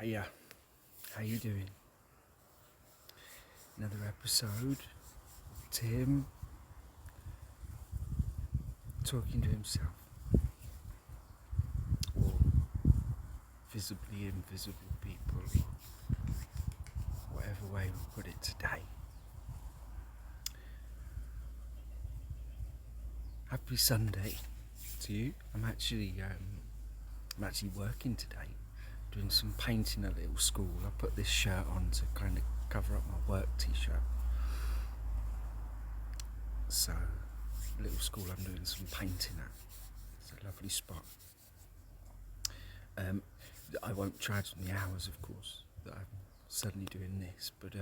Hiya, how you doing? Another episode. Tim talking to himself, or visibly invisible people, or whatever way we'll put it today. Happy Sunday to you. I'm actually working today, doing some painting at a little school. I put this shirt on to kind of cover up my work t-shirt. So, little school I'm doing some painting at. It's a lovely spot. I won't charge them the hours, of course, that I'm suddenly doing this, but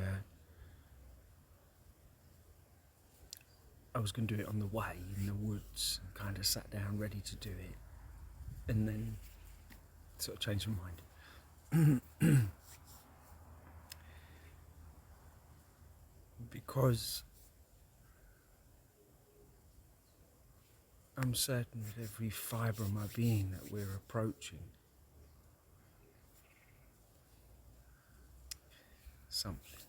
I was going to do it on the way in the woods and kind of sat down ready to do it, and then sort of changed my mind. Because I'm certain with every fibre of my being that we're approaching something.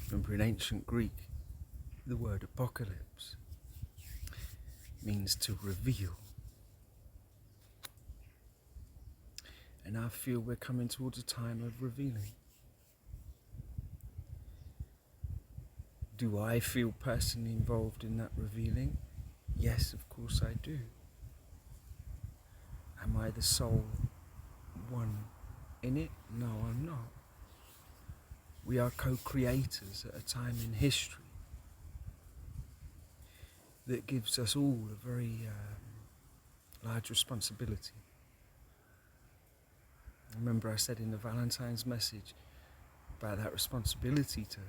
Remember, in ancient Greek, the word apocalypse means to reveal. And I feel we're coming towards a time of revealing. Do I feel personally involved in that revealing? Yes, of course I do. Am I the sole one in it? No, I'm not. We are co-creators at a time in history that gives us all a very large responsibility. Remember I said in the Valentine's message about that responsibility to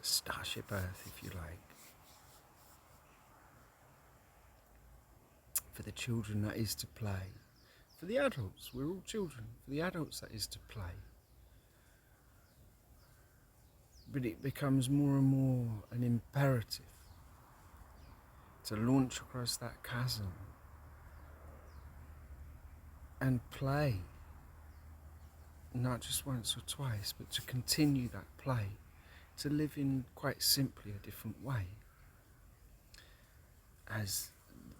Starship Earth, if you like. For the children, that is to play. For the adults, we're all children. For the adults, that is to play. But it becomes more and more an imperative to launch across that chasm and play. Not just once or twice, but to continue that play, to live in quite simply a different way, as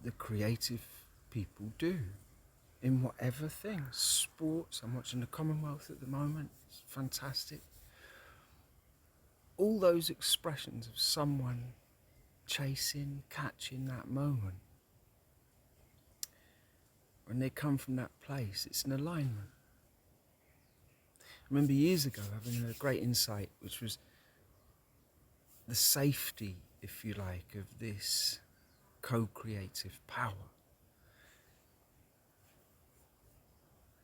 the creative people do, in whatever thing. Sports, I'm watching the Commonwealth at the moment, it's fantastic. All those expressions of someone chasing, catching that moment. When they come from that place, it's an alignment. I remember years ago having a great insight, which was the safety, if you like, of this co-creative power.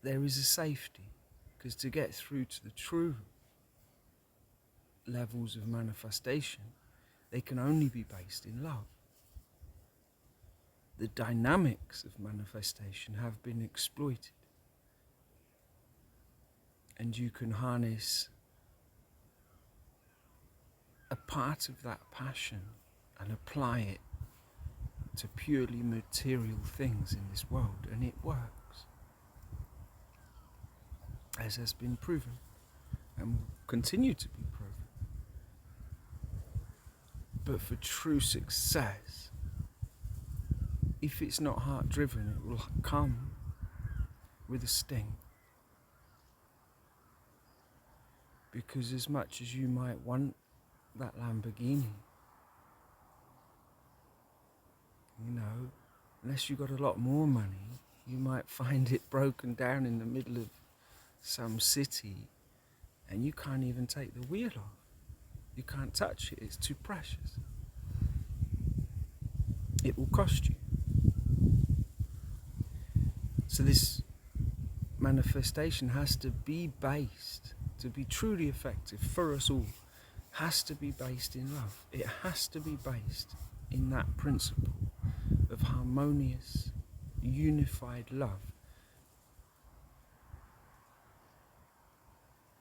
There is a safety, because to get through to the true levels of manifestation, they can only be based in love. The dynamics of manifestation have been exploited. And you can harness a part of that passion and apply it to purely material things in this world, and it works, as has been proven and will continue to be proven. But for true success, if it's not heart driven, it will come with a sting. Because as much as you might want that Lamborghini, unless you've got a lot more money, you might find it broken down in the middle of some city and you can't even take the wheel off. You can't touch it, it's too precious. It will cost you. So this manifestation has to be based, to be truly effective for us all, has to be based in love. It has to be based in that principle of harmonious, unified love.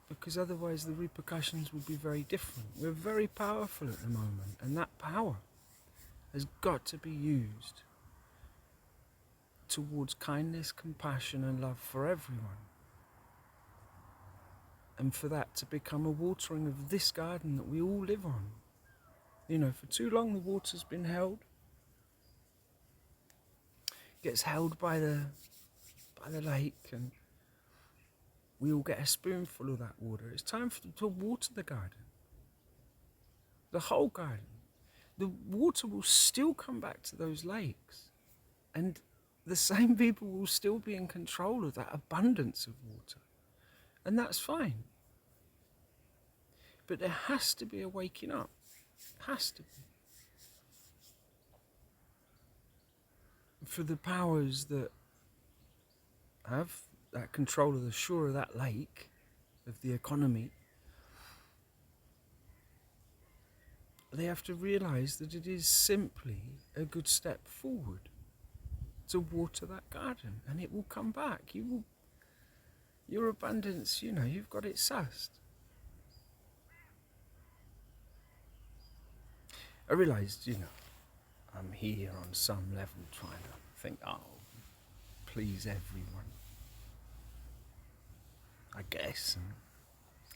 Because otherwise the repercussions will be very different. We're very powerful at the moment, and that power has got to be used towards kindness, compassion and love for everyone. And for that to become a watering of this garden that we all live on. You know, for too long the water's been held. Gets held by the lake, and we all get a spoonful of that water. It's time to water the garden. The whole garden. The water will still come back to those lakes, and the same people will still be in control of that abundance of water. And that's fine. But there has to be a waking up. Has to be. For the powers that have that control of the shore of that lake, of the economy, they have to realise that it is simply a good step forward to water that garden, and it will come back. Your abundance, you know, you've got it sussed. I realised, you know, I'm here on some level trying to think, oh, please everyone. I guess, and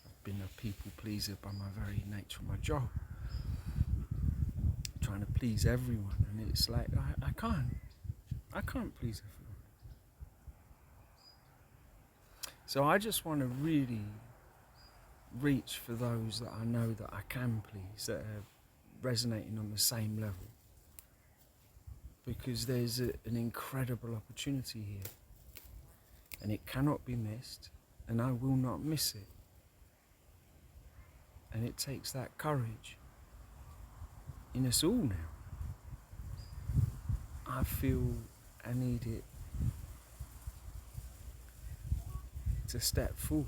I've been a people pleaser by my very nature of my job. Trying to please everyone, and it's like, I can't please everyone. So I just want to really reach for those that I know that I can please, that are resonating on the same level, because there's an incredible opportunity here, and it cannot be missed, and I will not miss it. And it takes that courage in us all now. I feel I need it to step forward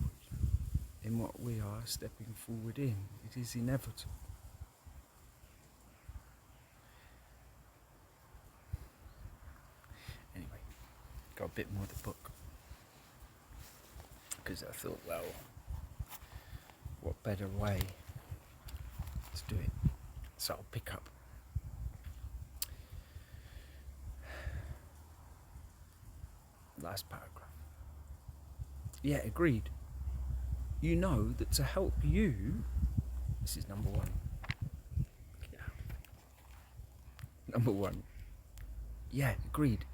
in what we are stepping forward in. It is inevitable. Anyway, got a bit more of the book, because I thought, well, what better way to do it? So I'll pick up. Last paragraph. Yeah, agreed. You know that to help you, this is number one. Yeah. Number one. Yeah, agreed.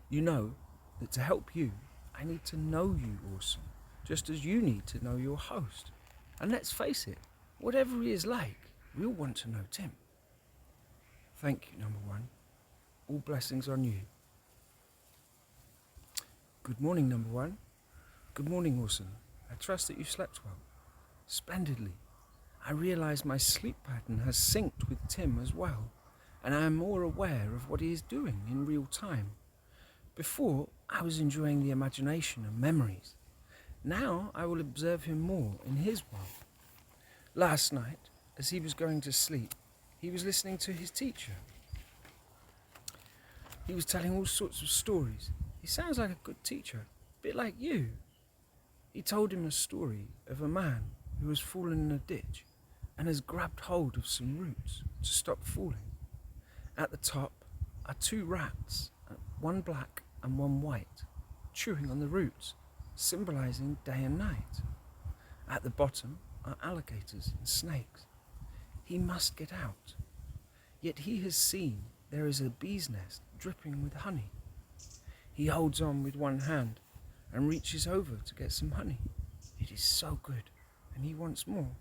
You know that to help you, I need to know you, Orson, just as you need to know your host. And let's face it, whatever he is like, we all want to know Tim. Thank you, number one. All blessings on you. Good morning, number one. Good morning, Orson. I trust that you slept well. Splendidly. I realise my sleep pattern has synced with Tim as well, and I am more aware of what he is doing in real time. Before, I was enjoying the imagination and memories. Now I will observe him more in his world. Last night, as he was going to sleep, he was listening to his teacher. He was telling all sorts of stories. He sounds like a good teacher, a bit like you. He told him a story of a man who has fallen in a ditch and has grabbed hold of some roots to stop falling. At the top are two rats, one black and one white, chewing on the roots, symbolising day and night. At the bottom are alligators and snakes. He must get out. Yet he has seen there is a bee's nest dripping with honey. He holds on with one hand and reaches over to get some honey. It is so good, and he wants more.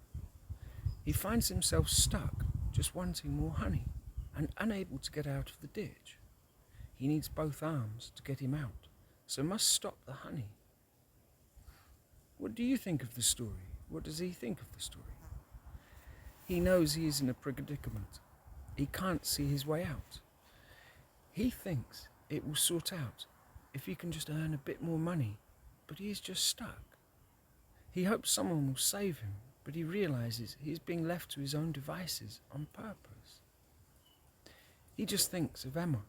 He finds himself stuck, just wanting more honey, and unable to get out of the ditch. He needs both arms to get him out, so must stop the honey. What do you think of the story? What does he think of the story? He knows he is in a predicament. He can't see his way out. He thinks it will sort out if he can just earn a bit more money, but he is just stuck. He hopes someone will save him, but he realises he is being left to his own devices on purpose. He just thinks of Emma,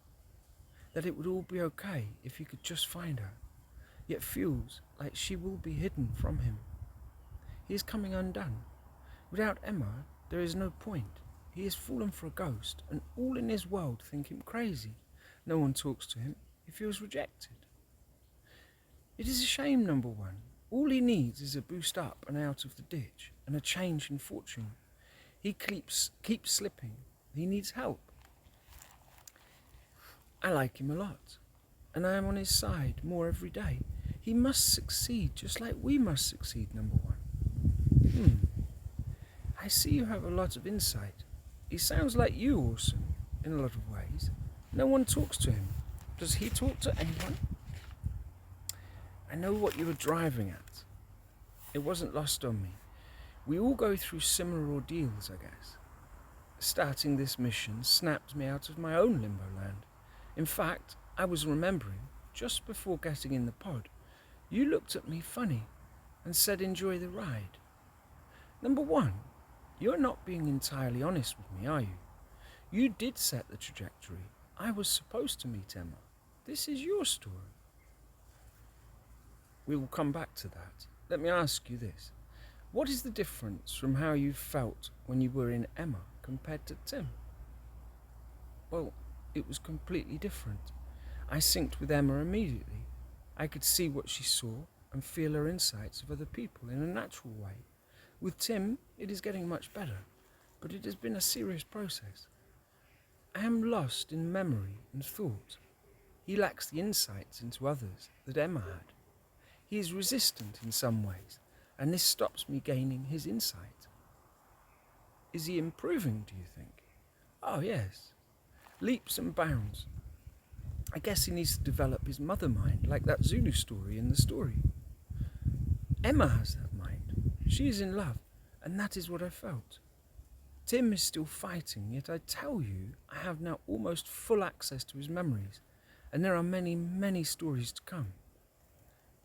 that it would all be okay if he could just find her, yet feels like she will be hidden from him. He is coming undone. Without Emma, there is no point. He has fallen for a ghost, and all in his world think him crazy. No one talks to him. He feels rejected. It is a shame, number one. All he needs is a boost up and out of the ditch and a change in fortune. He keeps slipping. He needs help. I like him a lot, and I am on his side more every day. He must succeed just like we must succeed, number one. I see you have a lot of insight. He sounds like you, Orson, in a lot of ways. No one talks to him. Does he talk to anyone? I know what you were driving at. It wasn't lost on me. We all go through similar ordeals, I guess. Starting this mission snapped me out of my own limbo land. In fact, I was remembering, just before getting in the pod, you looked at me funny and said enjoy the ride. Number one, you're not being entirely honest with me, are you? You did set the trajectory. I was supposed to meet Emma. This is your story. We will come back to that. Let me ask you this. What is the difference from how you felt when you were in Emma compared to Tim? Well, it was completely different. I synced with Emma immediately. I could see what she saw and feel her insights of other people in a natural way. With Tim, it is getting much better, but it has been a serious process. I am lost in memory and thought. He lacks the insights into others that Emma had. He is resistant in some ways, and this stops me gaining his insight. Is he improving, do you think? Oh, yes. Leaps and bounds. I guess he needs to develop his mother mind, like that Zulu story in the story. Emma has that mind. She is in love, and that is what I felt. Tim is still fighting, yet I tell you, I have now almost full access to his memories, and there are many, many stories to come.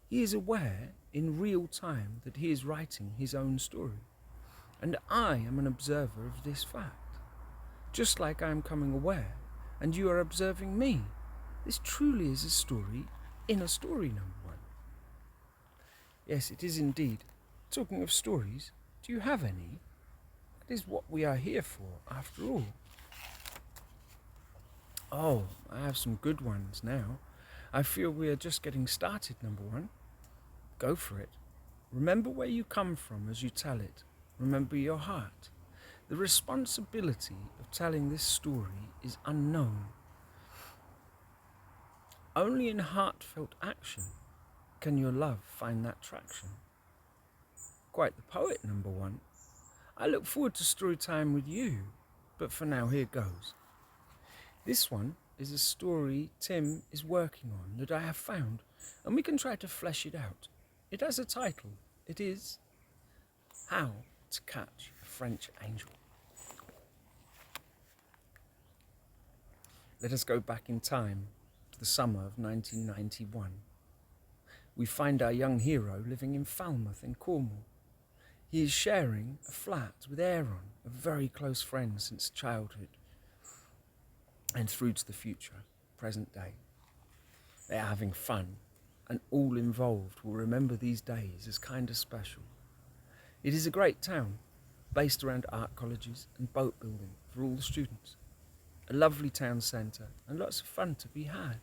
He is aware in real time that he is writing his own story, and I am an observer of this fact. Just like I am coming aware, and you are observing me. This truly is a story in a story, number one. Yes, it is indeed. Talking of stories, do you have any? That is what we are here for, after all. Oh, I have some good ones now. I feel we are just getting started, number one. Go for it. Remember where you come from as you tell it. Remember your heart. The responsibility of telling this story is unknown. Only in heartfelt action can your love find that traction. Quite the poet, number one. I look forward to story time with you, but for now, here goes. This one is a story Tim is working on that I have found, and we can try to flesh it out. It has a title. It is How to Catch a French Angel. Let us go back in time to the summer of 1991. We find our young hero living in Falmouth in Cornwall. He is sharing a flat with Aaron, a very close friend since childhood and through to the future, present day. They are having fun, and all involved will remember these days as kind of special. It is a great town, based around art colleges and boat building for all the students. A lovely town centre and lots of fun to be had.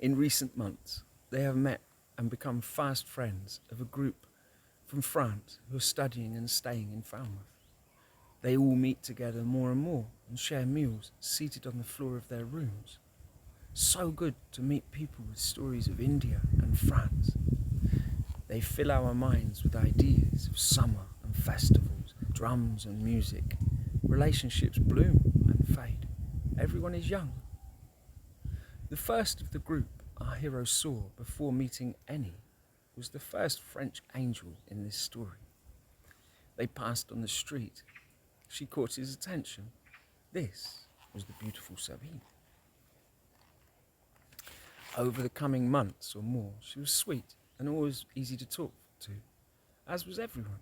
In recent months, they have met and become fast friends of a group from France who are studying and staying in Falmouth. They all meet together more and more and share meals seated on the floor of their rooms. So good to meet people with stories of India and France. They fill our minds with ideas of summer and festivals, drums and music. Relationships bloom and fade. Everyone is young. The first of the group our hero saw before meeting any was the first French angel in this story. They passed on the street. She caught his attention. This was the beautiful Sabine. Over the coming months or more, she was sweet and always easy to talk to, as was everyone.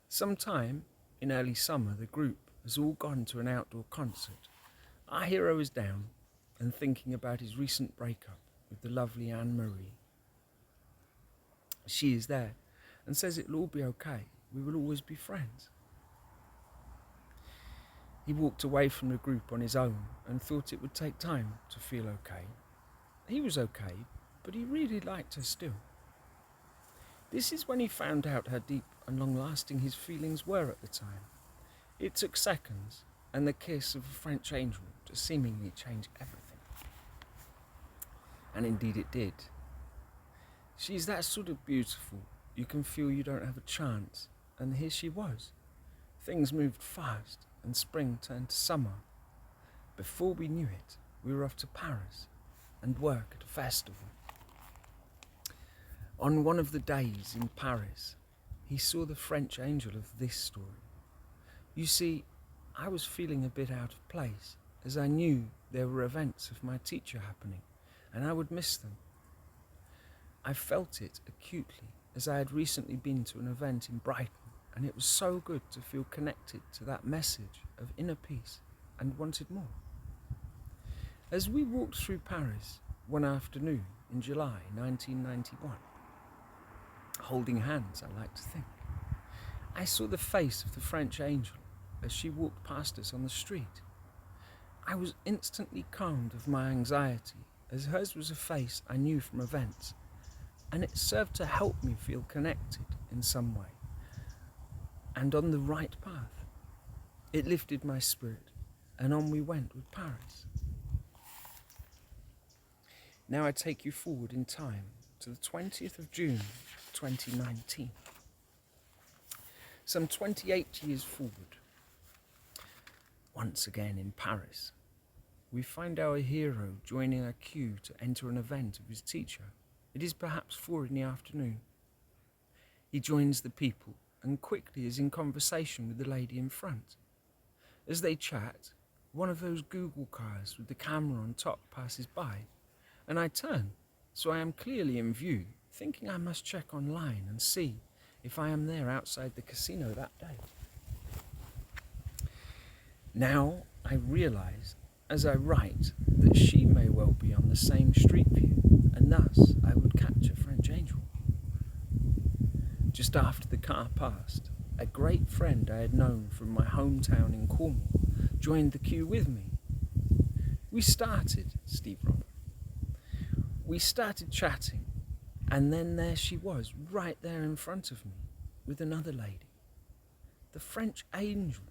Sometime in early summer, the group has all gone to an outdoor concert. Our hero is down and thinking about his recent breakup with the lovely Anne-Marie. She is there and says it'll all be okay. We will always be friends. He walked away from the group on his own and thought it would take time to feel okay. He was okay, but he really liked her still. This is when he found out how deep and long-lasting his feelings were at the time. It took seconds, and the kiss of a French angel to seemingly change everything. And indeed it did. She's that sort of beautiful, you can feel you don't have a chance, and here she was. Things moved fast, and spring turned to summer. Before we knew it, we were off to Paris and work at a festival. On one of the days in Paris, he saw the French angel of this story. You see, I was feeling a bit out of place, as I knew there were events of my teacher happening, and I would miss them. I felt it acutely, as I had recently been to an event in Brighton, and it was so good to feel connected to that message of inner peace and wanted more. As we walked through Paris one afternoon in July 1991, holding hands, I like to think, I saw the face of the French angel as she walked past us on the street. I was instantly calmed of my anxiety, as hers was a face I knew from events, and it served to help me feel connected in some way and on the right path. It lifted my spirit, and on we went with Paris. Now I take you forward in time to the 20th of June 2019. Some 28 years forward, once again in Paris, we find our hero joining a queue to enter an event of his teacher. It is perhaps 4 p.m. He joins the people and quickly is in conversation with the lady in front. As they chat, one of those Google cars with the camera on top passes by, and I turn, so I am clearly in view, thinking I must check online and see if I am there outside the casino that day. Now I realise, as I write, that she may well be on the same street view, and thus I would catch a French angel. Just after the car passed, a great friend I had known from my hometown in Cornwall joined the queue with me. We started chatting, and then there she was, right there in front of me, with another lady. The French angel,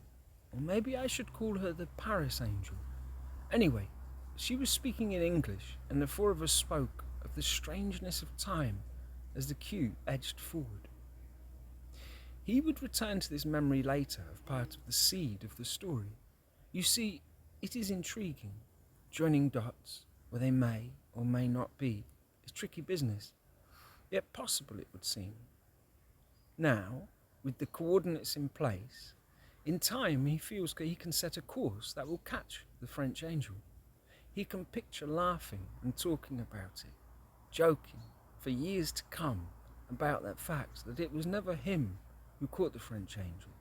or maybe I should call her the Paris angel. Anyway, she was speaking in English, and the four of us spoke of the strangeness of time as the queue edged forward. He would return to this memory later of part of the seed of the story. You see, it is intriguing. Joining dots, where they may or may not be, is tricky business, yet possible it would seem. Now, with the coordinates in place, in time he feels he can set a course that will catch the French angel. He can picture laughing and talking about it, joking for years to come about that fact that it was never him who caught the French angel,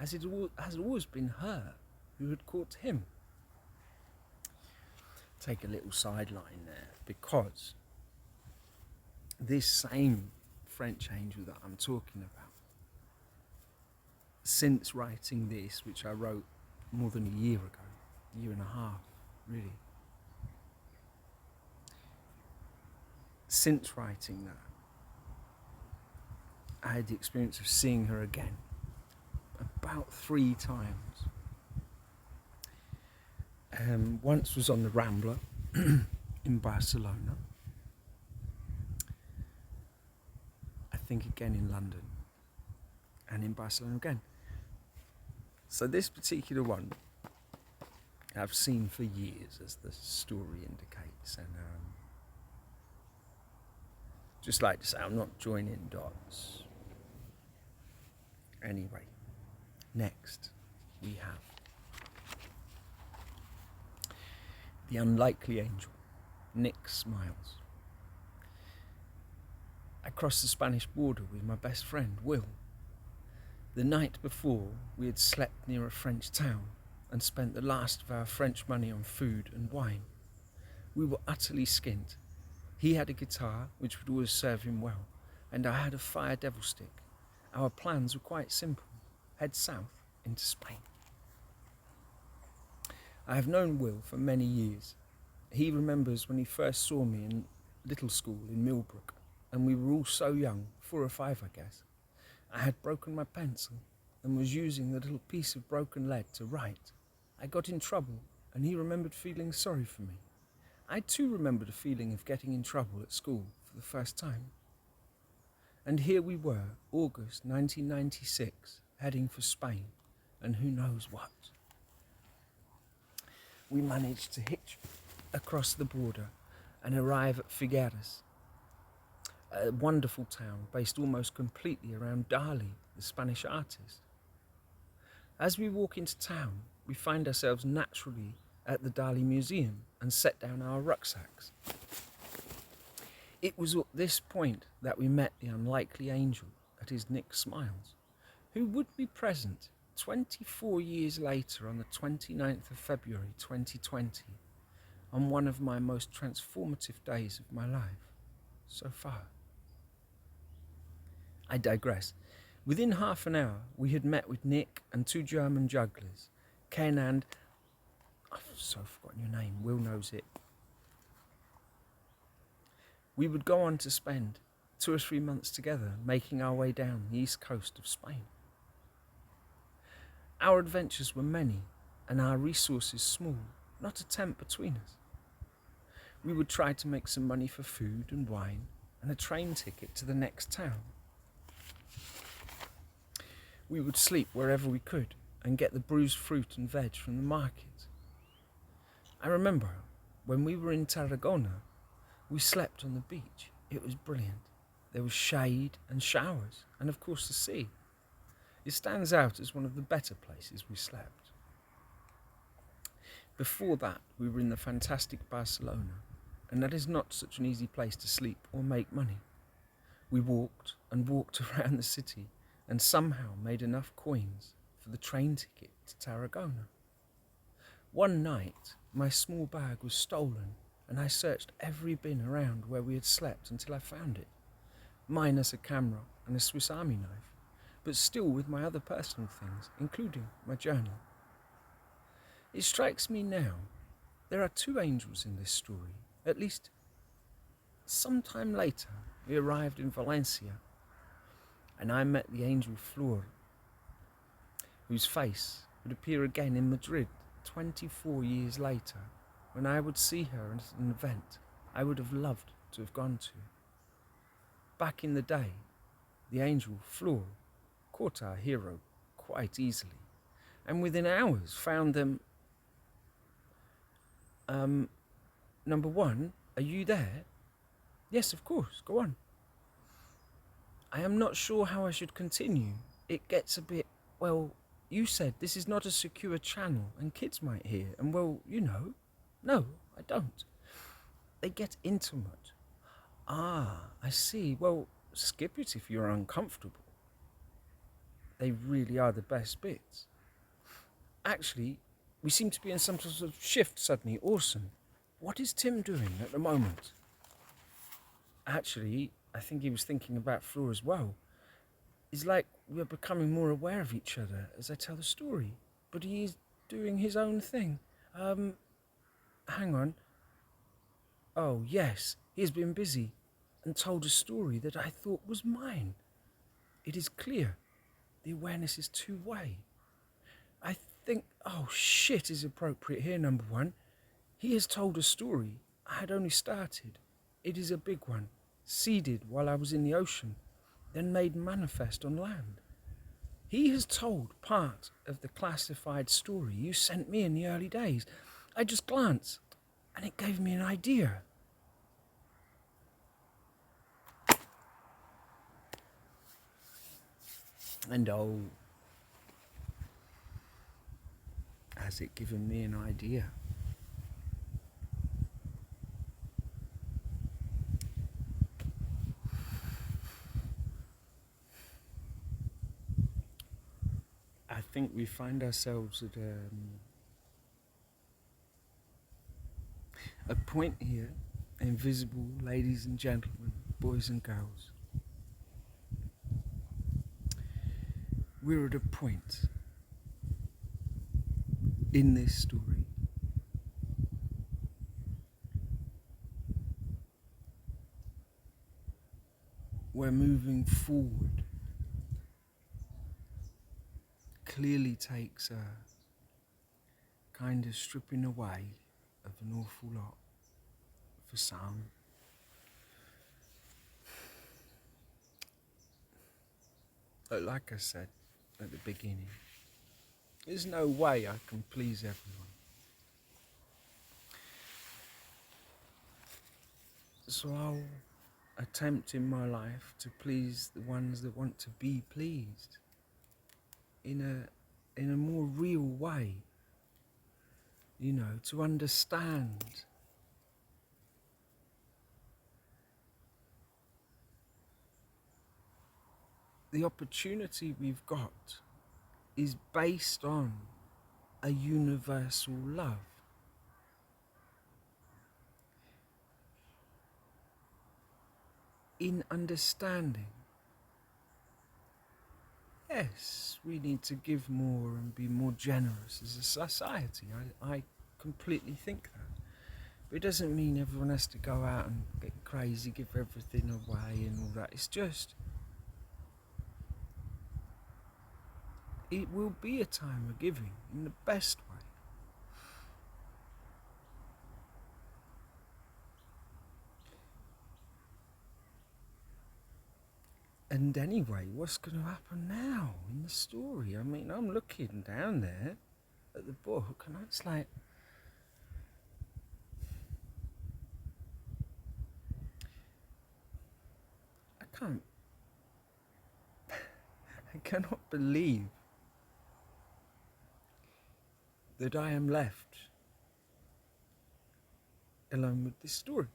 as it has always been her who had caught him. Take a little sideline there, because this same French angel that I'm talking about, since writing this, which I wrote more than a year and a half, really. Since writing that, I had the experience of seeing her again, about 3 times. Once was on the Rambla in Barcelona. I think again in London, and in Barcelona again. So this particular one I've seen for years, as the story indicates, and just like to say, I'm not joining dots. Anyway, next we have the unlikely angel, Nick Smiles. I crossed the Spanish border with my best friend, Will. The night before, we had slept near a French town and spent the last of our French money on food and wine. We were utterly skint. He had a guitar, which would always serve him well, and I had a fire devil stick. Our plans were quite simple: head south into Spain. I have known Will for many years. He remembers when he first saw me in little school in Millbrook, and we were all so young, 4 or 5 I guess. I had broken my pencil and was using the little piece of broken lead to write. I got in trouble, and he remembered feeling sorry for me. I too remembered a feeling of getting in trouble at school for the first time. And here we were, August 1996, heading for Spain, and who knows what. We managed to hitch across the border and arrive at Figueres, a wonderful town based almost completely around Dali, the Spanish artist. As we walk into town, we find ourselves naturally at the Dali Museum and set down our rucksacks. It was at this point that we met the unlikely angel at his Nick Smiles, who would be present 24 years later on the 29th of February 2020, on one of my most transformative days of my life so far. I digress. Within half an hour, we had met with Nick and 2 German jugglers, Ken and... I've so forgotten your name, Will knows it. We would go on to spend 2 or 3 months together, making our way down the east coast of Spain. Our adventures were many, and our resources small, not a tent between us. We would try to make some money for food and wine, and a train ticket to the next town. We would sleep wherever we could, and get the bruised fruit and veg from the market. I remember when we were in Tarragona, we slept on the beach. It was brilliant. There was shade and showers, and of course the sea. It stands out as one of the better places we slept. Before that, we were in the fantastic Barcelona, and that is not such an easy place to sleep or make money. We walked and walked around the city and somehow made enough coins for the train ticket to Tarragona. One night, my small bag was stolen, and I searched every bin around where we had slept until I found it, minus a camera and a Swiss Army knife, but still with my other personal things, including my journal. It strikes me now, there are 2 angels in this story. At least, sometime later, we arrived in Valencia, and I met the angel Flor, whose face would appear again in Madrid 24 years later, when I would see her at an event I would have loved to have gone to. Back in the day, the angel Flor caught our hero quite easily, and within hours found them. Number 1, are you there? Yes, of course, go on. I am not sure how I should continue. It gets a bit, well, you said this is not a secure channel and kids might hear, and well, you know. No, I don't. They get intimate. Ah, I see. Well, skip it if you're uncomfortable. They really are the best bits. Actually, we seem to be in some sort of shift suddenly. Awesome. What is Tim doing at the moment? Actually, I think he was thinking about Fleur as well. It's like we're becoming more aware of each other as I tell the story, but he is doing his own thing. Hang on. Oh, yes, he has been busy and told a story that I thought was mine. It is clear. The awareness is 2-way. I think, oh shit is appropriate here, number 1. He has told a story I had only started. It is a big one, seeded while I was in the ocean, then made manifest on land. He has told part of the classified story you sent me in the early days. I just glanced, and it gave me an idea. And oh, has it given me an idea? I think we find ourselves at a point here, invisible ladies and gentlemen, boys and girls. We're at a point in this story where moving forward clearly takes a kind of stripping away of an awful lot for some. But like I said at the beginning, there's no way I can please everyone. So I'll attempt in my life to please the ones that want to be pleased in a more real way, you know, to understand the opportunity we've got is based on a universal love. In understanding, yes, we need to give more and be more generous as a society. I completely think that. But it doesn't mean everyone has to go out and get crazy, give everything away and all that. It's just, it will be a time of giving in the best way. And anyway, what's going to happen now in the story? I mean, I'm looking down there at the book and it's like, I cannot believe that I am left alone with this story.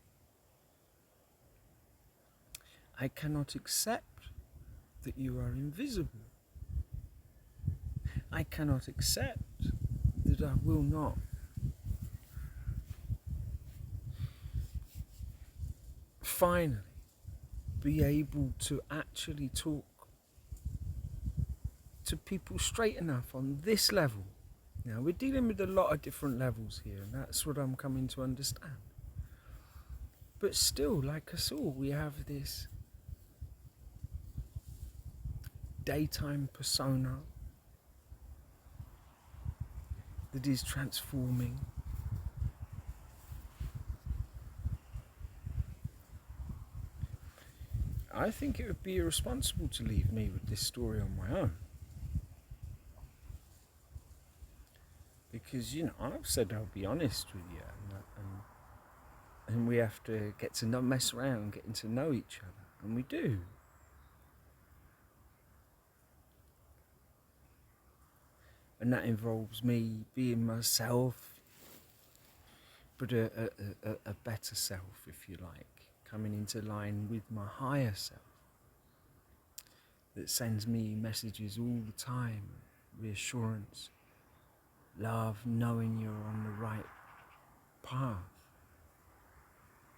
I cannot accept that you are invisible. I cannot accept that I will not finally be able to actually talk to people straight enough on this level. Now, we're dealing with a lot of different levels here, and that's what I'm coming to understand. But still, like us all, we have this daytime persona that is transforming. I think it would be irresponsible to leave me with this story on my own. Because, you know, I've said I'll be honest with you, and we have to get to mess around, getting to know each other, and we do. And that involves me being myself, but a better self, if you like, coming into line with my higher self that sends me messages all the time, reassurance, love, knowing you're on the right path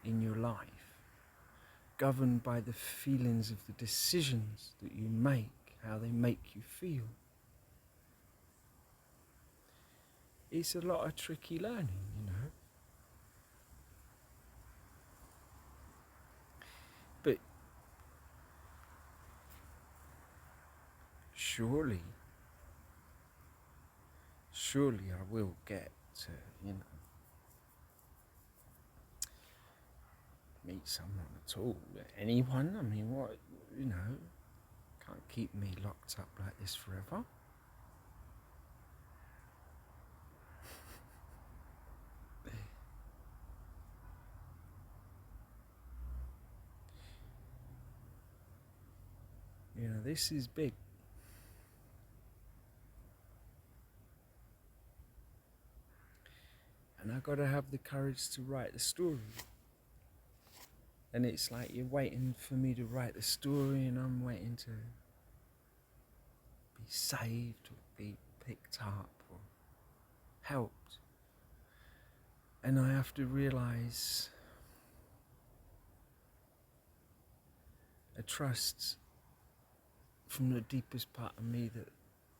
in your life, governed by the feelings of the decisions that you make, how they make you feel. It's a lot of tricky learning, you know. But surely I will get to, you know, meet someone at all. Anyone, I mean, what, you know, can't keep me locked up like this forever. You know, this is big. And I've got to have the courage to write the story. And it's like you're waiting for me to write the story and I'm waiting to be saved or be picked up or helped. And I have to realise a trust from the deepest part of me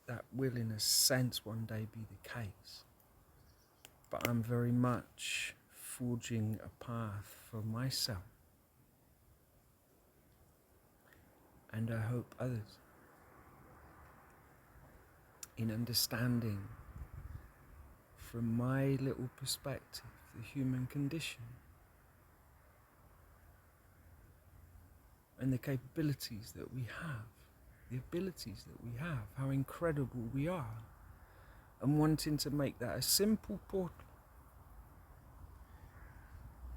that will in a sense one day be the case. But I'm very much forging a path for myself and I hope others, in understanding from my little perspective the human condition and the capabilities that we have, the abilities that we have, how incredible we are, and wanting to make that a simple portal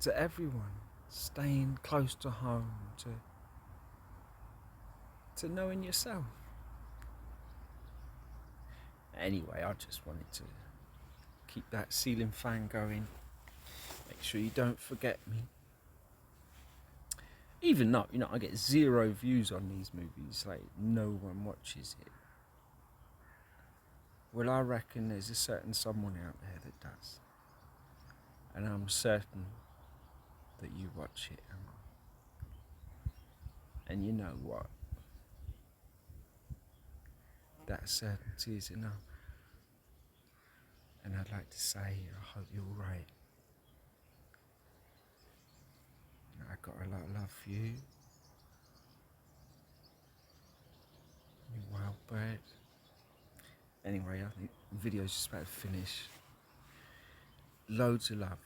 to everyone, staying close to home, to knowing yourself. Anyway, I just wanted to keep that ceiling fan going. Make sure you don't forget me. Even though, I get 0 views on these movies, like no one watches it. Well, I reckon there's a certain someone out there that does. And I'm certain that you watch it. And you know what? That certainty is enough. And I'd like to say, I hope you're all right. I got a lot of love for you. You wild bird. Anyway, I think the video's just about to finish. Loads of love.